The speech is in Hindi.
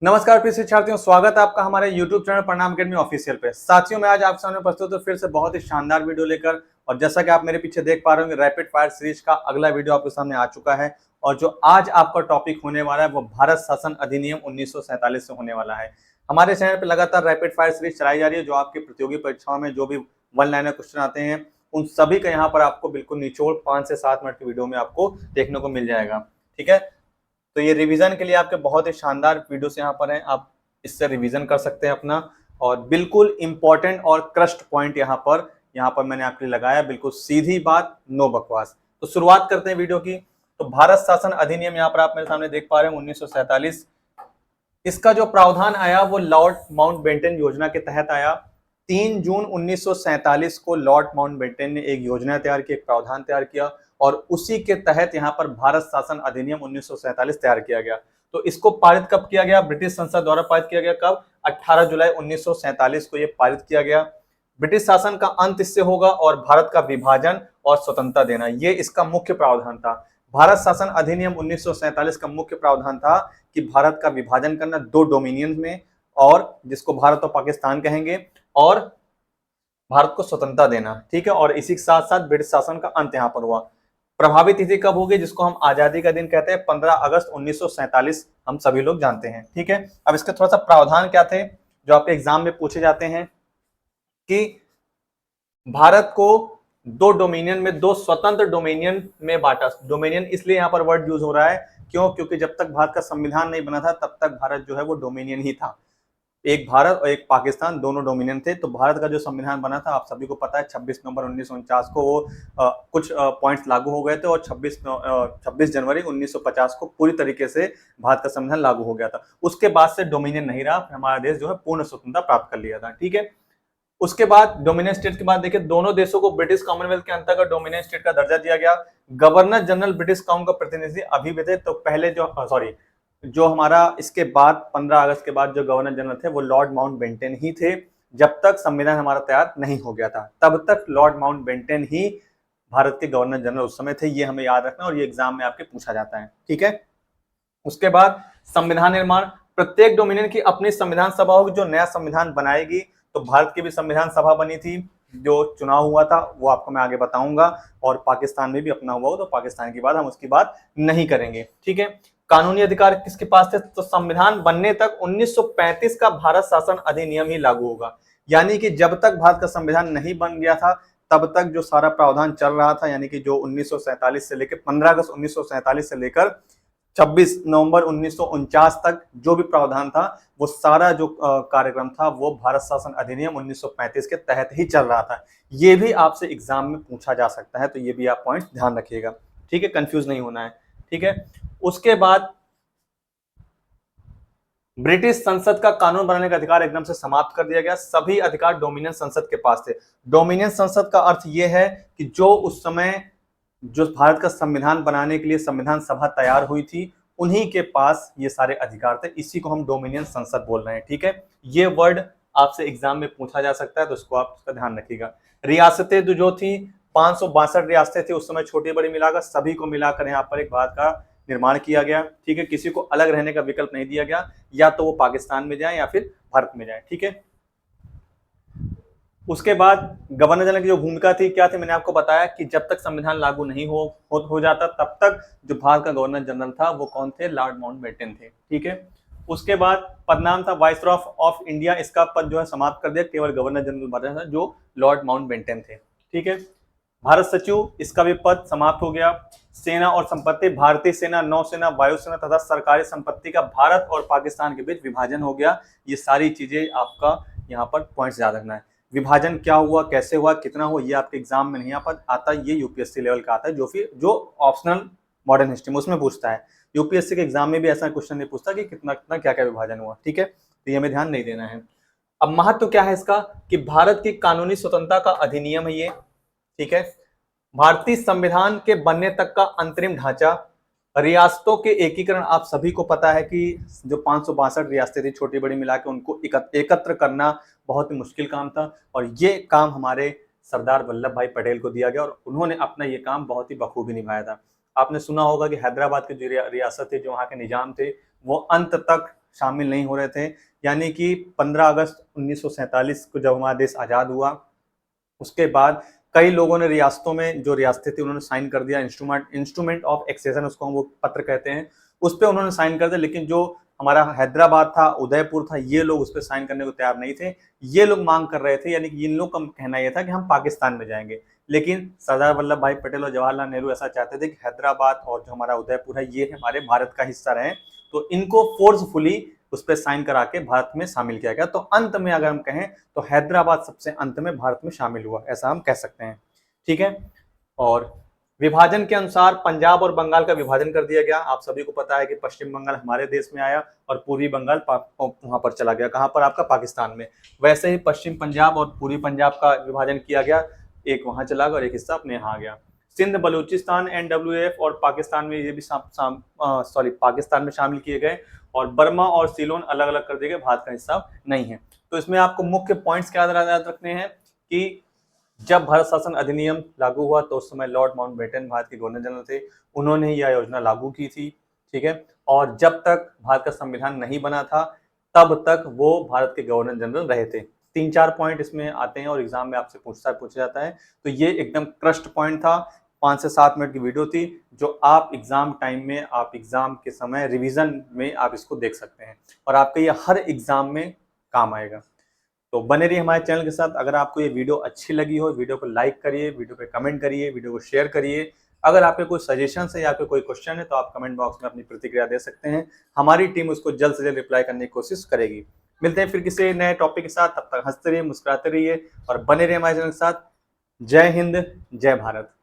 नमस्कार प्रिय शिक्षार्थियों, स्वागत है आपका हमारे YouTube चैनल प्रणाम अकेडमी ऑफिशियल पे। साथियों, मैं आज आप सामने प्रस्तुत हूं फिर से बहुत ही शानदार वीडियो लेकर। और जैसा कि आप मेरे पीछे देख पा रहे होंगे, रैपिड फायर सीरीज का अगला वीडियो आपके सामने आ चुका है। और जो आज आपका टॉपिक होने वाला है वो भारत शासन अधिनियम 1947 से होने वाला है। हमारे चैनल पर लगातार रैपिड फायर सीरीज चलाई जा रही है, जो आपकी प्रतियोगी परीक्षाओं में जो भी वन लाइनर क्वेश्चन आते हैं उन सभी का यहाँ पर आपको बिल्कुल निचोड़ 5 से 7 मिनट की वीडियो में आपको देखने को मिल जाएगा। ठीक है, तो ये रिवीजन के लिए आपके बहुत ही शानदार वीडियोस यहाँ पर हैं, आप इससे रिवीजन कर सकते हैं अपना। और बिल्कुल इंपॉर्टेंट और क्रस्ट पॉइंट यहाँ पर मैंने आपके लिए लगाया, बिल्कुल सीधी बात, नो बकवास। तो शुरुआत करते हैं वीडियो की। तो भारत शासन अधिनियम यहाँ पर आप मेरे सामने देख पा रहे हैं 1947। इसका जो प्रावधान आया वो लॉर्ड माउंटबेटन योजना के तहत आया। 3 जून 1947 को लॉर्ड माउंटबेटन ने एक योजना तैयार की, एक प्रावधान तैयार किया और उसी के तहत यहाँ पर भारत शासन अधिनियम 1947 तैयार किया गया। तो इसको पारित कब किया गया? ब्रिटिश संसद द्वारा पारित किया गया। कब? 18 जुलाई 1947 को यह पारित किया गया। ब्रिटिश शासन का अंत इससे होगा और भारत का विभाजन और स्वतंत्रता देना, ये इसका मुख्य प्रावधान था। भारत शासन अधिनियम 1947 का मुख्य प्रावधान था कि भारत का विभाजन करना 2 डोमिनियन में, और जिसको भारत और पाकिस्तान कहेंगे, और भारत को स्वतंत्रता देना। ठीक है, और इसी के साथ साथ ब्रिटिश शासन का अंत यहाँ पर हुआ। प्रभावी तिथि कब होगी, जिसको हम आजादी का दिन कहते हैं? 15 अगस्त 1947, हम सभी लोग जानते हैं। ठीक है, अब इसके थोड़ा सा प्रावधान क्या थे जो आपके एग्जाम में पूछे जाते हैं कि भारत को 2 डोमिनियन में, 2 स्वतंत्र डोमिनियन में बांटा। डोमिनियन इसलिए यहाँ पर वर्ड यूज हो रहा है, क्यों? क्योंकि जब तक भारत का संविधान नहीं बना था तब तक भारत जो है वो डोमिनियन ही था। एक भारत और एक पाकिस्तान, दोनों डोमिनियन थे। तो भारत का जो संविधान बना था, आप सभी को पता है, 26 नवंबर 1949 को वो कुछ पॉइंट्स लागू हो गए थे और 26 जनवरी 1950 को पूरी तरीके से भारत का संविधान लागू हो गया था। उसके बाद से डोमिनियन नहीं रहा, हमारा देश जो है पूर्ण स्वतंत्रता प्राप्त कर लिया था। ठीक है, उसके बाद डोमिनियन स्टेट के बाद देखिए, दोनों देशों को ब्रिटिश कॉमनवेल्थ के अंतर्गत डोमिनियन स्टेट का दर्जा दिया गया। गवर्नर जनरल ब्रिटिश काउंसिल का प्रतिनिधि अभी भी थे। तो पहले जो हमारा इसके बाद 15 अगस्त के बाद जो गवर्नर जनरल थे वो लॉर्ड माउंटबेटन ही थे। जब तक संविधान हमारा तैयार नहीं हो गया था तब तक लॉर्ड माउंटबेटन ही भारत के गवर्नर जनरल उस समय थे। ये हमें याद रखना और ये एग्जाम में आपके पूछा जाता है। ठीक है, उसके बाद संविधान निर्माण। प्रत्येक डोमिनियन की अपनी संविधान सभा होगी जो नया संविधान बनाएगी। तो भारत की भी संविधान सभा बनी थी, जो चुनाव हुआ था वो आपको मैं आगे बताऊंगा। और पाकिस्तान में भी अपना हुआ हो, तो पाकिस्तान की बात हम उसकी बात नहीं करेंगे। ठीक है, कानूनी अधिकार किसके पास थे? तो संविधान बनने तक 1935 का भारत शासन अधिनियम ही लागू होगा। यानी कि जब तक भारत का संविधान नहीं बन गया था तब तक जो सारा प्रावधान चल रहा था, यानी कि जो 1947 से लेकर 15 अगस्त 1947 से लेकर 26 नवंबर 1949 तक जो भी प्रावधान था, वो सारा जो कार्यक्रम था वो भारत शासन अधिनियम 1935 के तहत ही चल रहा था। ये भी आपसे एग्जाम में पूछा जा सकता है, तो ये भी आप पॉइंट ध्यान रखिएगा। ठीक है, कंफ्यूज नहीं होना है। ठीक है, उसके बाद ब्रिटिश संसद का कानून बनाने का अधिकार एकदम से समाप्त कर दिया गया। सभी अधिकार डोमिनियन संसद के पास थे। डोमिनियन संसद का अर्थ यह है कि जो उस समय जो भारत का संविधान बनाने के लिए संविधान सभा तैयार हुई थी, उन्हीं के पास ये सारे अधिकार थे। इसी को हम डोमिनियन संसद बोल रहे हैं। ठीक है, ये वर्ड आपसे एग्जाम में पूछा जा सकता है, तो इसको आप उसका ध्यान रखिएगा। रियासतें जो थी, 562 रियासतें थी उस समय, छोटी बड़ी मिलाकर सभी को मिलाकर यहाँ पर एक भारत का निर्माण किया गया। ठीक है, किसी को अलग रहने का विकल्प नहीं दिया गया, या तो वो पाकिस्तान में जाए या फिर भारत में जाए। ठीक है, उसके बाद गवर्नर जनरल की जो भूमिका थी, क्या थी? मैंने आपको बताया कि जब तक संविधान लागू नहीं हो जाता तब तक जो भारत का गवर्नर जनरल था वो कौन थे? लॉर्ड माउंटबेटन थे। ठीक है, उसके बाद पदनाम था वाइसरॉय ऑफ इंडिया। इसका पद जो है समाप्त कर दिया, केवल गवर्नर जनरल बचा था जो लॉर्ड माउंटबेटन थे। ठीक है, भारत सचिव, इसका भी पद समाप्त हो गया। सेना और संपत्ति, भारतीय सेना, नौसेना, वायुसेना तथा सरकारी संपत्ति का भारत और पाकिस्तान के बीच विभाजन हो गया। ये सारी चीजें आपका यहाँ पर पॉइंट्स याद रखना है। विभाजन क्या हुआ, कैसे हुआ, कितना हुआ, ये आपके एग्जाम में नहीं आता, ये यूपीएससी लेवल का आता है, जो ऑप्शनल मॉडर्न हिस्ट्री में उसमें पूछता है। यूपीएससी के एग्जाम में भी ऐसा क्वेश्चन नहीं पूछता कि कितना कितना क्या क्या विभाजन हुआ। ठीक है, तो ये हमें ध्यान नहीं देना है। अब महत्व क्या है इसका कि भारत की कानूनी स्वतंत्रता का अधिनियम है ये। ठीक है, भारतीय संविधान के बनने तक का अंतरिम ढांचा, रियासतों के एकीकरण। आप सभी को पता है कि जो 562 रियासतें थी छोटी बड़ी मिला के, उनको एकत्र करना बहुत ही मुश्किल काम था, और ये काम हमारे सरदार वल्लभ भाई पटेल को दिया गया और उन्होंने अपना ये काम बहुत ही बखूबी निभाया था। आपने सुना होगा कि हैदराबाद की जो रियासत थी, जो वहाँ के निजाम थे, वो अंत तक शामिल नहीं हो रहे थे। यानी कि 15 अगस्त 1947 को जब हमारा देश आज़ाद हुआ, उसके बाद कई लोगों ने रियासतों में, जो रियासतें थी उन्होंने साइन कर दिया, इंस्ट्रूमेंट ऑफ एक्सेशन उसको हम वो पत्र कहते हैं, उस पर उन्होंने साइन कर दिया। लेकिन जो हमारा हैदराबाद था, उदयपुर था, ये लोग उस पर साइन करने को तैयार नहीं थे। ये लोग मांग कर रहे थे, यानी कि इन लोग का कहना यह था कि हम पाकिस्तान में जाएंगे। लेकिन सरदार वल्लभ भाई पटेल और जवाहरलाल नेहरू ऐसा चाहते थे कि हैदराबाद और जो हमारा उदयपुर है ये हमारे भारत का हिस्सा रहे, तो इनको फोर्सफुली उस पर साइन करा के भारत में शामिल किया गया। तो अंत में अगर हम कहें तो हैदराबाद सबसे अंत में भारत में शामिल हुआ, ऐसा हम कह सकते हैं। ठीक है। और विभाजन के अनुसार पंजाब और बंगाल का विभाजन कर दिया गया। आप सभी को पता है कि पश्चिम बंगाल हमारे देश में आया और पूर्वी बंगाल वहां पर चला गया, कहां पर, आपका पाकिस्तान में। वैसे ही पश्चिम पंजाब और पूर्वी पंजाब का विभाजन किया गया, एक वहां चला गया और एक हिस्सा अपने यहाँ आ गया। सिंध, बलूचिस्तान, NWF और पाकिस्तान में ये भी पाकिस्तान में शामिल किए गए, और बर्मा और सीलोन अलग अलग कर दिए गए, भारत का हिस्सा नहीं है। तो इसमें आपको मुख्य पॉइंट्स क्या याद रखने हैं कि जब भारत शासन अधिनियम लागू हुआ तो उस समय लॉर्ड माउंटबेटन भारत के गवर्नर जनरल थे, उन्होंने यह योजना लागू की थी। ठीक है। और जब तक भारत का संविधान नहीं बना था तब तक वो भारत के गवर्नर जनरल रहे थे। 3-4 पॉइंट इसमें आते हैं और एग्जाम में आपसे पूछा जाता है। तो ये एकदम क्रस्ट पॉइंट था, 5 से 7 मिनट की वीडियो थी, जो आप एग्जाम टाइम में, आप एग्जाम के समय रिवीजन में आप इसको देख सकते हैं और आपके ये हर एग्जाम में काम आएगा। तो बने रहिए हमारे चैनल के साथ। अगर आपको ये वीडियो अच्छी लगी हो, वीडियो को लाइक करिए, वीडियो पे कमेंट करिए, वीडियो को शेयर करिए। अगर आपके कोई सजेशन है या आपके कोई क्वेश्चन है तो आप कमेंट बॉक्स में अपनी प्रतिक्रिया दे सकते हैं, हमारी टीम उसको जल्द से जल्द रिप्लाई करने की कोशिश करेगी। मिलते हैं फिर किसी नए टॉपिक के साथ, तब तक हंसते रहिए, मुस्कुराते रहिए और बने रहिए हमारे चैनल के साथ। जय हिंद, जय भारत।